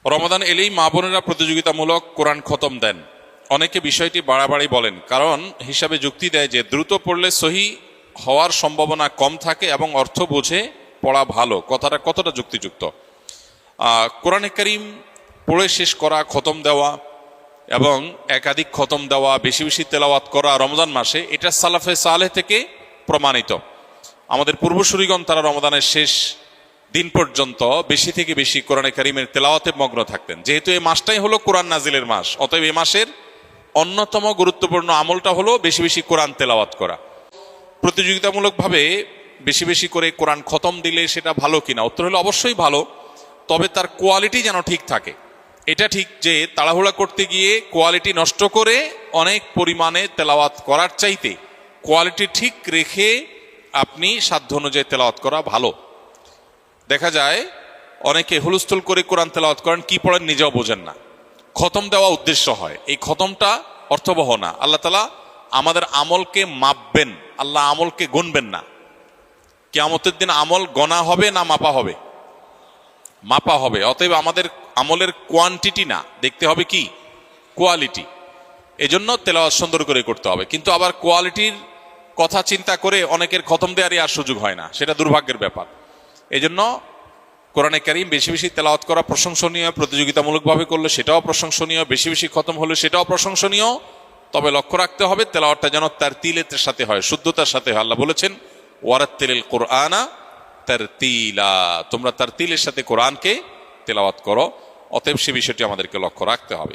রমাদান এলেই মা বোনেরা প্রতিযোগিতামূলক কোরআন খতম দেন। অনেকে বিষয়টি বাড়াবাড়ি বলেন, কারণ হিসাবে যুক্তি দেয় যে দ্রুত পড়লে সহি হওয়ার সম্ভাবনা কম থাকে এবং অর্থ বুঝে পড়া ভালো। কথাটা কতটা যুক্তিযুক্ত? কোরআনে কারীম পড়ে শেষ করা, খতম দেওয়া এবং একাধিক খতম দেওয়া, বেশি বেশি তেলাওয়াত করা রমজান মাসে, এটা সালাফে সালেহ থেকে প্রমাণিত। আমাদের পূর্বসূরিগণ তারা রমজানের শেষ দিন পর্যন্ত বেশি থেকে বেশি কোরআনে কারীমের তেলাওয়াতে মগ্ন থাকতেন। যেহেতু এই মাসটাই হলো কোরআন নাজিলের মাস, অতএব এই মাসের অন্যতম গুরুত্বপূর্ণ আমলটা হলো বেশি বেশি কোরআন তেলাওয়াত করা। প্রতিযোগিতামূলকভাবে বেশি বেশি করে কোরআন খতম দিলে সেটা ভালো কিনা? উত্তর হলো অবশ্যই ভালো, তবে তার কোয়ালিটি যেন ঠিক থাকে। এটা ঠিক যে তাড়াহুড়া করতে গিয়ে কোয়ালিটি নষ্ট করে অনেক পরিমাণে তেলাওয়াত করার চাইতে কোয়ালিটি ঠিক রেখে আপনি সাধ্য অনুযায়ী তেলাওয়াত করা ভালো। দেখা যায় অনেকে হুলস্থুল করে কোরআন তেলাওয়াত করেন, কি পড়েন নিজেও বোঝেন না। খতম দেওয়া উদ্দেশ্য হয়, এই খতমটা অর্থবহ না। আল্লাহ তাআলা আমাদের আমলকে মাপবেন, আল্লাহ আমলকে গুনবেন না। কিয়ামতের দিন আমল গণা হবে না মাপা হবে? মাপা হবে। অতএব আমাদের আমলের কোয়ান্টিটি না, দেখতে হবে কি কোয়ালিটি। এজন্য তেলাওয়াত সুন্দর করে করতে হবে, কিন্তু আবার কোয়ালিটির কথা চিন্তা করে অনেকের খতম দেওয়ারই আর সুযোগ হয় না, সেটা দুর্ভাগ্যের ব্যাপার। এজন্য কোরআনে কারীম বেশি বেশি তেলাওয়াত করা প্রশংসনীয়, প্রতিযোগিতামূলকভাবে করলে সেটাও প্রশংসনীয়, বেশি বেশি খতম হলে সেটাও প্রশংসনীয়। তবে লক্ষ্য রাখতে হবে তেলাওয়াতটা যেন তারতিলের সাথে হয়, শুদ্ধতার সাথে হয়। আল্লাহ বলেছেন ওয়ারাত্তিলিল কুরআনা তারতিলা, তোমরা তারতিলের সাথে কোরআনকে তেলাওয়াত করো। অতএব সে বিষয়টি আমাদেরকে লক্ষ্য রাখতে হবে।